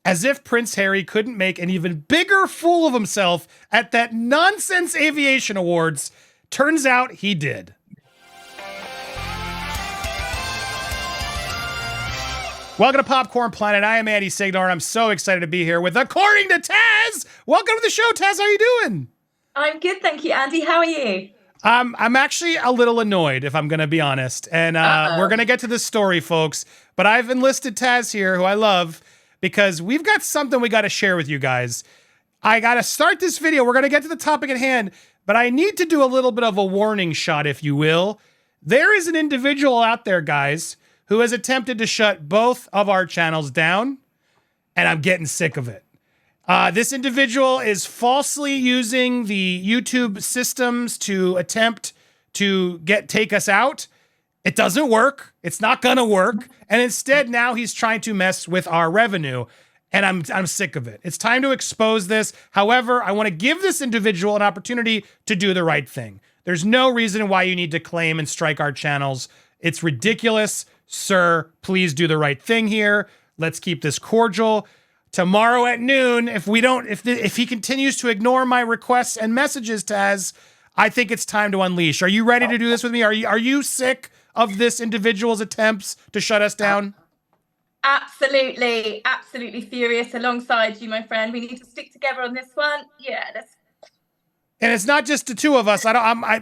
As if Prince Harry couldn't make an even bigger fool of himself at that nonsense aviation awards. Turns out he did. Welcome to Popcorn Planet. I am Andy Signor, and I'm so excited to be here with According to Taz. Welcome to the show, Taz. How are you doing? I'm good, thank you, Andy. How are you? I'm actually a little annoyed, if I'm going to be honest. And we're going to get to this story, folks. But I've enlisted Taz here, who I love, because we've got something we got to share with you guys. I got to start this video. We're going to get to the topic at hand, but I need to do a little bit of a warning shot, if you will. There is an individual out there, guys, who has attempted to shut both of our channels down, and I'm getting sick of it. This individual is falsely using the YouTube systems to attempt to take us out. It doesn't work. It's not gonna work. And instead, now he's trying to mess with our revenue. And I'm sick of it. It's time to expose this. However, I want to give this individual an opportunity to do the right thing. There's no reason why you need to claim and strike our channels. It's ridiculous. Sir, please do the right thing here. Let's keep this cordial. Tomorrow at noon, if he continues to ignore my requests and messages, Taz, I think it's time to unleash. Are you ready to do this with me? Are you sick of this individual's attempts to shut us down? Absolutely, absolutely furious alongside you, my friend. We need to stick together on this one. Yeah, let's. And it's not just the two of us.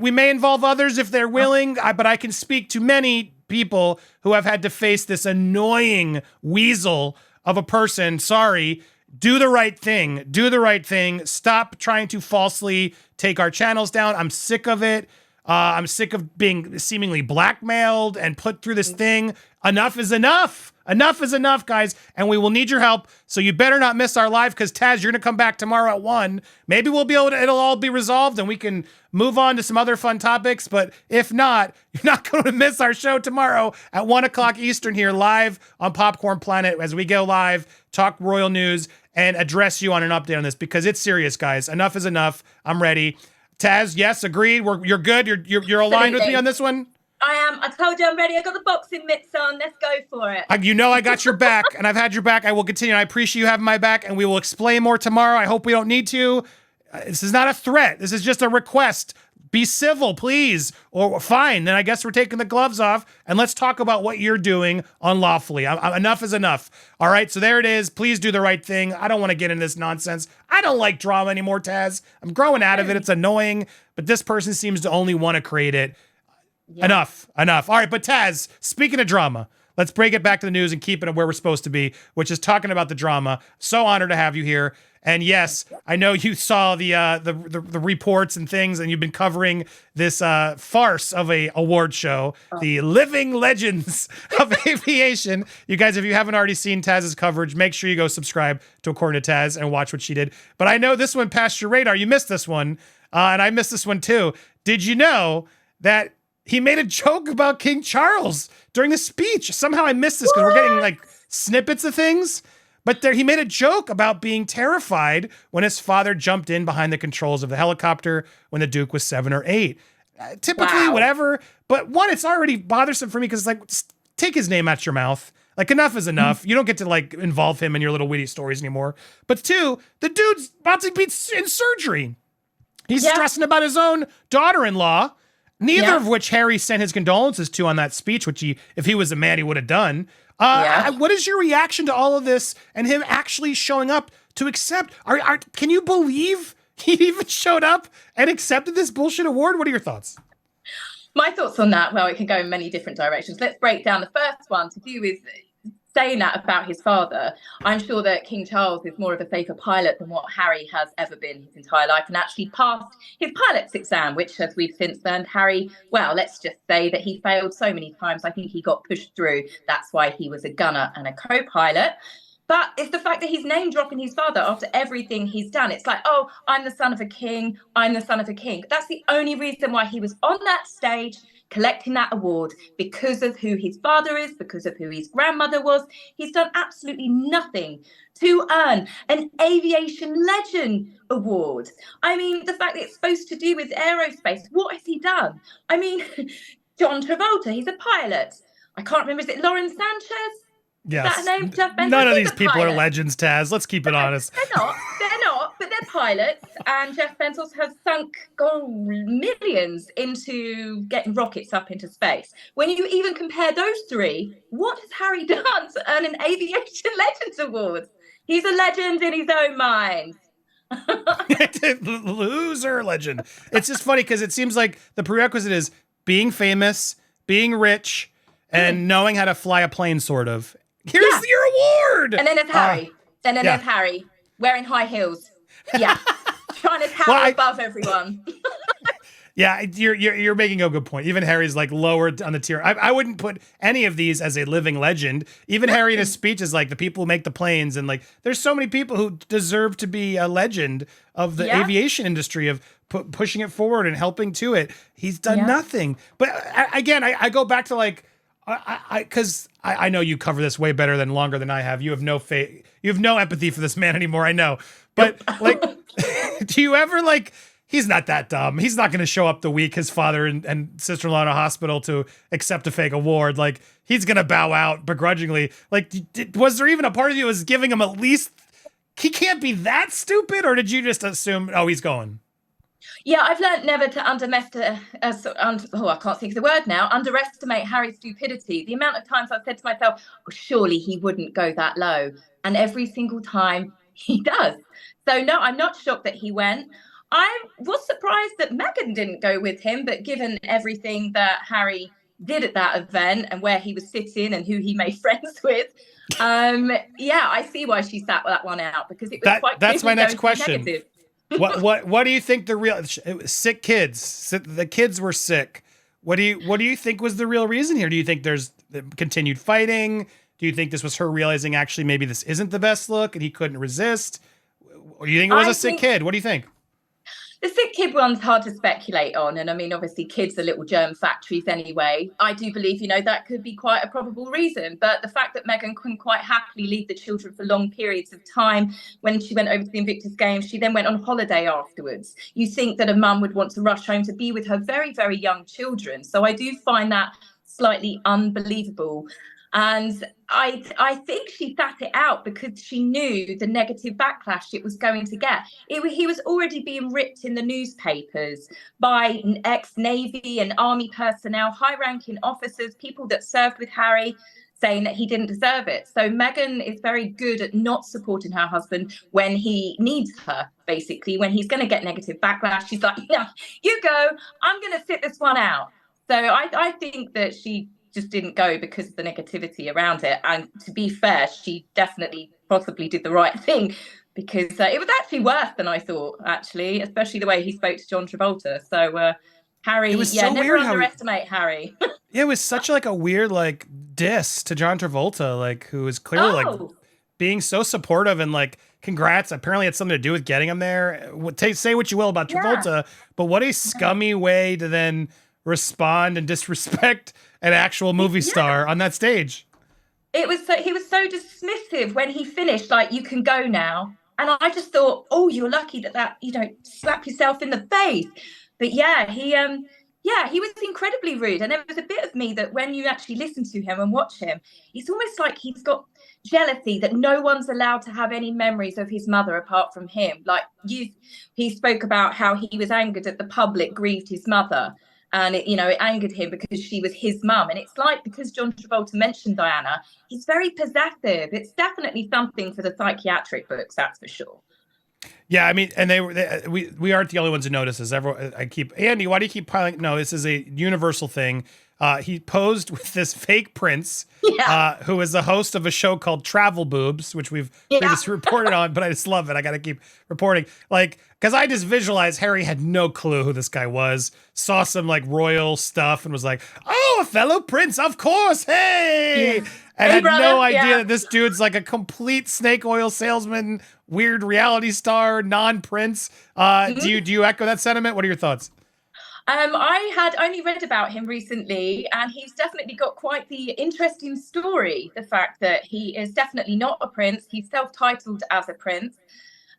We may involve others if they're willing, but I can speak to many people who have had to face this annoying weasel of a person. Sorry, do the right thing. Do the right thing. Stop trying to falsely take our channels down. I'm sick of it. I'm sick of being seemingly blackmailed and put through this thing. Enough is enough. Enough is enough, guys, and we will need your help. So you better not miss our live, because Taz, you're gonna come back tomorrow at 1. Maybe we'll be able to, it'll all be resolved and we can move on to some other fun topics. But if not, you're not going to miss our show tomorrow at 1 o'clock Eastern here live on Popcorn Planet as we go live, talk royal news, and address you on an update on this, because it's serious, guys. Enough is enough. I'm ready. Taz, yes, agreed. You're good. You're aligned with me on this one. I am. I told you I'm ready. I got the boxing mitts on. Let's go for it. You know I got your back, and I've had your back. I will continue. I appreciate you having my back, and we will explain more tomorrow. I hope we don't need to. This is not a threat. This is just a request. Be civil, please. Or fine. Then I guess we're taking the gloves off, and let's talk about what you're doing unlawfully. Enough is enough. All right, so there it is. Please do the right thing. I don't want to get into this nonsense. I don't like drama anymore, Taz. I'm growing out of it. It's annoying, but this person seems to only want to create it. Yeah. Enough. All right, but Taz, speaking of drama, let's break it back to the news and keep it where we're supposed to be, which is talking about the drama. So honored to have you here. And yes, I know you saw the reports and things, and you've been covering this farce of a award show, the Living Legends of Aviation. You guys, if you haven't already seen Taz's coverage, make sure you go subscribe to According to Taz and watch what she did. But I know this one passed your radar. You missed this one, and I missed this one too. Did you know that he made a joke about King Charles during the speech? Somehow I missed this because we're getting like snippets of things. But he made a joke about being terrified when his father jumped in behind the controls of the helicopter when the Duke was 7 or 8. Typically, whatever. But one, it's already bothersome for me because it's like, take his name out your mouth. Like, enough is enough. You don't get to like involve him in your little witty stories anymore. But two, the dude's about to be in surgery. He's stressing about his own daughter-in-law. Neither of which Harry sent his condolences to on that speech, which if he was a man, he would have done. What is your reaction to all of this and him actually showing up to accept? Can you believe he even showed up and accepted this bullshit award? What are your thoughts? My thoughts on that, well, it can go in many different directions. Let's break down the first one to do with saying that about his father. I'm sure that King Charles is more of a safer pilot than what Harry has ever been his entire life, and actually passed his pilot's exam, which, as we've since learned, Harry, well, let's just say that he failed so many times. I think he got pushed through. That's why he was a gunner and a co-pilot. But it's the fact that he's name dropping his father after everything he's done. It's like, oh, I'm the son of a king. I'm the son of a king. That's the only reason why he was on that stage collecting that award, because of who his father is, because of who his grandmother was. He's done absolutely nothing to earn an Aviation Legend Award. I mean, the fact that it's supposed to do with aerospace, what has he done? I mean, John Travolta, he's a pilot. I can't remember, is it Lauren Sanchez? Is that a Yes. name? Jeff Bezos? None of He's these a people are pilot. legends, Taz. Let's keep it honest. They're not, but they're pilots. And Jeff Bezos has sunk millions into getting rockets up into space. When you even compare those three, what has Harry done to earn an Aviation Legends Award? He's a legend in his own mind. Loser legend. It's just funny because it seems like the prerequisite is being famous, being rich, and knowing how to fly a plane, sort of. Here's Yeah. your award. And then there's Harry. And then yeah. there's Harry wearing high heels. Yeah. Trying to tower Well, above everyone. Yeah, you're making a good point. Even Harry's like lower on the tier. I wouldn't put any of these as a living legend. Even Harry in his speech is like the people who make the planes, and like there's so many people who deserve to be a legend of the aviation industry of pushing it forward and helping to it. He's done nothing. But again, I go back to like because I know you cover this way better than longer than I have. You have no faith. You have no empathy for this man anymore. I know, but like, do you ever like? He's not that dumb. He's not going to show up the week his father and sister-in-law in a hospital to accept a fake award. Like, he's going to bow out begrudgingly. Like, was there even a part of you that was giving him at least, he can't be that stupid? Or did you just assume, oh, he's going? Yeah, I've learned never to underestimate Harry's stupidity. The amount of times I've said to myself, oh, surely he wouldn't go that low. And every single time he does. So no, I'm not shocked that he went. I was surprised that Meghan didn't go with him, but given everything that Harry did at that event and where he was sitting and who he made friends with, I see why she sat that one out, because it was that's my next question. Negative. What do you think the real sick kids? The kids were sick. What do you think was the real reason here? Do you think there's continued fighting? Do you think this was her realizing actually maybe this isn't the best look and he couldn't resist? Or do you think it was a sick kid? What do you think? The sick kid one's hard to speculate on. And I mean, obviously, kids are little germ factories anyway. I do believe, that could be quite a probable reason. But the fact that Meghan couldn't quite happily leave the children for long periods of time when she went over to the Invictus Games, she then went on holiday afterwards. You think that a mum would want to rush home to be with her very, very young children. So I do find that slightly unbelievable. And I think she sat it out because she knew the negative backlash it was going to get. He was already being ripped in the newspapers by ex-Navy and Army personnel, high-ranking officers, people that served with Harry, saying that he didn't deserve it. So Meghan is very good at not supporting her husband when he needs her, basically. When he's going to get negative backlash, she's like, yeah, you go, I'm going to sit this one out. So I think that she just didn't go because of the negativity around it. And to be fair, she definitely possibly did the right thing, because it was actually worse than I thought, actually, especially the way he spoke to John Travolta. So Harry, never underestimate Harry. Yeah, it was such like a weird like diss to John Travolta, like who was clearly like being so supportive and like congrats. Apparently it's something to do with getting him there. Say what you will about Travolta, but what a scummy way to then respond and disrespect an actual movie star on that stage. He was so dismissive when he finished, like, you can go now. And I just thought, oh, you're lucky that you don't slap yourself in the face. But he was incredibly rude. And there was a bit of me that when you actually listen to him and watch him, it's almost like he's got jealousy that no one's allowed to have any memories of his mother apart from him. Like, he spoke about how he was angered that the public grieved his mother. And it angered him because she was his mum. And it's like, because John Travolta mentioned Diana, he's very possessive. It's definitely something for the psychiatric books, that's for sure. Yeah, I mean, and we aren't the only ones who notice this. Andy, why do you keep piling? No, this is a universal thing. He posed with this fake prince, who is the host of a show called Travel Boobs, which we've previously reported on, but I just love it. I got to keep reporting. Like, because I just visualized Harry had no clue who this guy was, saw some like royal stuff and was like, oh, a fellow prince, of course, hey! And had no idea that this dude's like a complete snake oil salesman, weird reality star, non-prince. Do you echo that sentiment? What are your thoughts? I had only read about him recently, and he's definitely got quite the interesting story. The fact that he is definitely not a prince. He's self-titled as a prince.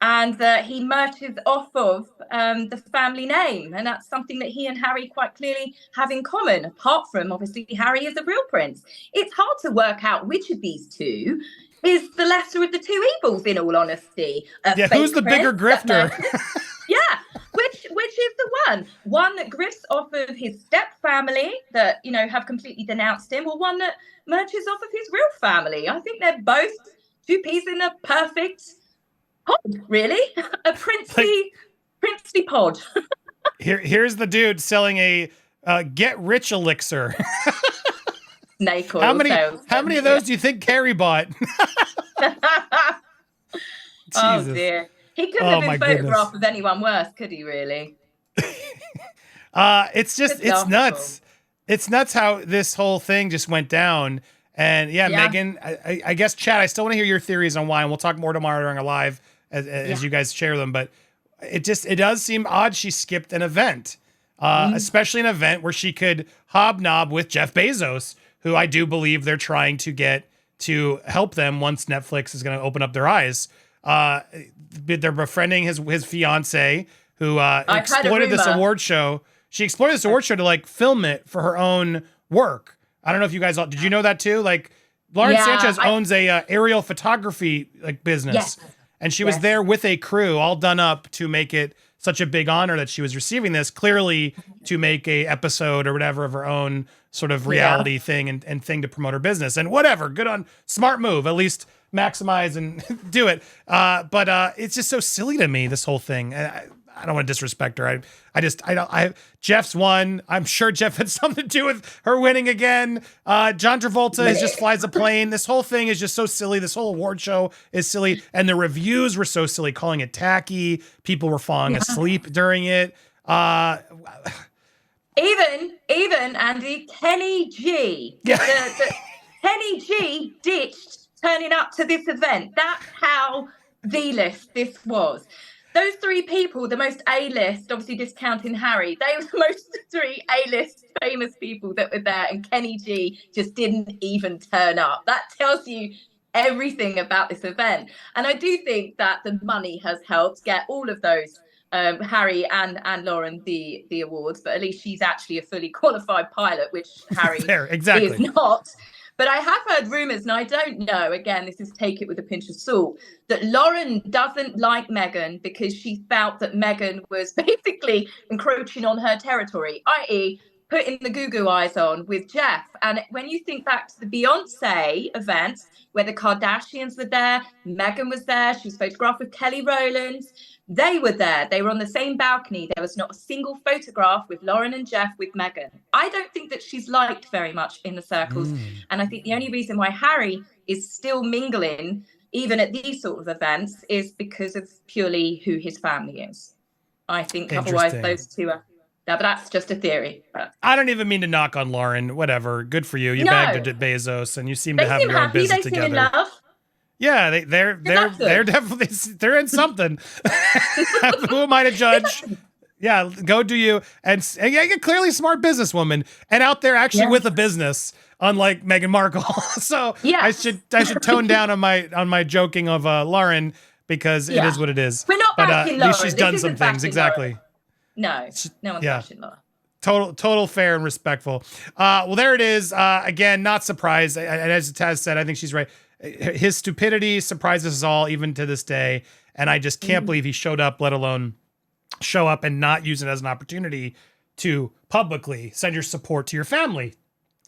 and he merges off of the family name. And that's something that he and Harry quite clearly have in common, apart from, obviously, Harry is a real prince. It's hard to work out which of these two is the lesser of the two evils, in all honesty. Yeah, who's the bigger grifter? Yeah, which is the one? One that grifts off of his step family that, you know, have completely denounced him, or one that merges off of his real family? I think they're both two peas in a perfect pod, really. A princely pod. Here's the dude selling a get rich elixir. Snake oil. How many of those do you think Carrie bought? Oh dear. He couldn't have been photographed with anyone worse, could he, really? It's nuts. It's nuts how this whole thing just went down. And Meghan, I guess, Chad, I still want to hear your theories on why, and we'll talk more tomorrow during a live as you guys share them. But it does seem odd she skipped an event, especially an event where she could hobnob with Jeff Bezos, who I do believe they're trying to get to help them once Netflix is going to open up their eyes. They're befriending his fiance, who exploited this award show. She exploited this award show to like film it for her own work. I don't know if you guys did you know that too? Like Lauren Sanchez owns a aerial photography like business, and she was there with a crew all done up to make it such a big honor that she was receiving this, clearly to make a episode or whatever of her own sort of reality thing and thing to promote her business. And whatever, good on, smart move, at least maximize and do it. But it's just so silly to me, this whole thing. I don't want to disrespect her. Jeff's won. I'm sure Jeff had something to do with her winning again. John Travolta just flies a plane. This whole thing is just so silly. This whole award show is silly. And the reviews were so silly, calling it tacky. People were falling asleep during it. Even Andy, Kenny G. Kenny G ditched turning up to this event. That's how D-list this was. Those three people, the most A-list, obviously discounting Harry, they were the most three A-list famous people that were there, and Kenny G just didn't even turn up. That tells you everything about this event. And I do think that the money has helped get all of those, Harry and Lauren, the awards, but at least she's actually a fully qualified pilot, which Harry is not. But I have heard rumours, and I don't know, again, this is take it with a pinch of salt, that Lauren doesn't like Meghan because she felt that Meghan was basically encroaching on her territory, i.e. putting the goo-goo eyes on with Jeff. And when you think back to the Beyonce event, where the Kardashians were there, Meghan was there, she was photographed with Kelly Rowland, they were there. They were on the same balcony. There was not a single photograph with Lauren and Jeff with Meghan. I don't think that she's liked very much in the circles. And I think the only reason why Harry is still mingling, even at these sort of events, is because of purely who his family is. I think otherwise those two are... No, but that's just a theory. But I don't even mean to knock on Lauren. Whatever. Good for you. You bagged it at Bezos, and you seem to have your own business together. They seem in love. Yeah, they're definitely they're in something. Who am I to judge? Yeah, go do you. And you're clearly a smart businesswoman and out there actually with a business, unlike Meghan Markle. So I should tone down on my joking of Lauren, because it is what it is. We're not bashing Lauren. At least she's done some things. Exactly. Lauren. No one's bashing Lauren. Total fair and respectful. Well, there it is. Again, not surprised. As Taz said, I think she's right. His stupidity surprises us all, even to this day. And I just can't believe he showed up, let alone show up and not use it as an opportunity to publicly send your support to your family.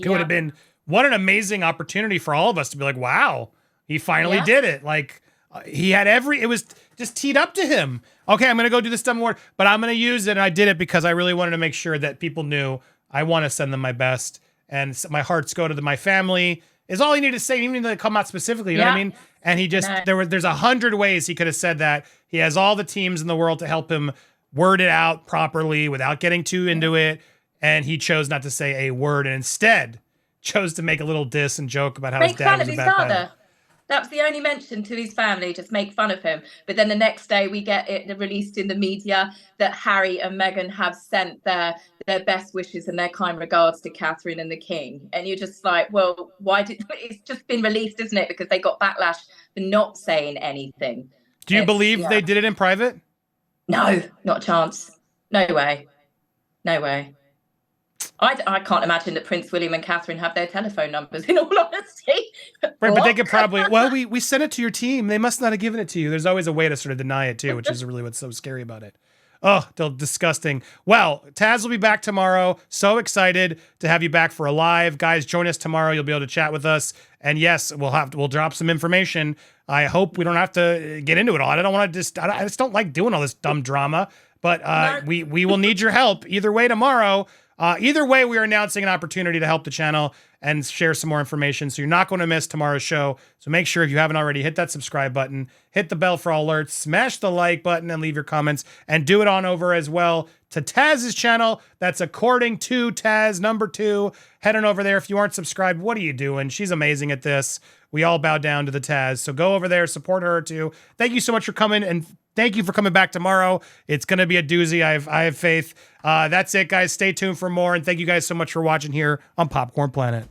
It would have been, what an amazing opportunity for all of us to be like, wow, he finally did it. Like he had it was just teed up to him. Okay, I'm going to go do this dumb award, but I'm going to use it. And I did it because I really wanted to make sure that people knew I want to send them my best. And my hearts go to my family. Is all he needed to say, even though they come out specifically, you know what I mean? And he just, there's 100 ways he could have said that. He has all the teams in the world to help him word it out properly without getting too into it. And he chose not to say a word and instead chose to make a little diss and joke about how his dad was a bad pilot. That was the only mention to his family, just make fun of him. But then the next day we get it released in the media that Harry and Meghan have sent their best wishes and their kind regards to Catherine and the King. And you're just like, well, why did it's just been released, isn't it? Because they got backlash for not saying anything. Do you believe they did it in private? No, not a chance. No way. No way. I can't imagine that Prince William and Catherine have their telephone numbers, in all honesty. Right, but they could probably, well, we sent it to your team. They must not have given it to you. There's always a way to sort of deny it too, which is really what's so scary about it. Oh, they're disgusting. Well, Taz will be back tomorrow. So excited to have you back for a live. Guys, join us tomorrow. You'll be able to chat with us. And yes, we'll drop some information. I hope we don't have to get into it all. I just don't like doing all this dumb drama. But we will need your help either way tomorrow. Either way, we are announcing an opportunity to help the channel and share some more information. So you're not going to miss tomorrow's show. So make sure if you haven't already, hit that subscribe button, hit the bell for all alerts, smash the like button and leave your comments, and do it on over as well to Taz's channel. That's According to Taz #2. Head on over there. If you aren't subscribed, what are you doing? She's amazing at this. We all bow down to the Taz. So go over there, support her too. Thank you so much for coming, and thank you for coming back tomorrow. It's going to be a doozy. I have faith. That's it, guys. Stay tuned for more. And thank you guys so much for watching here on Popcorn Planet.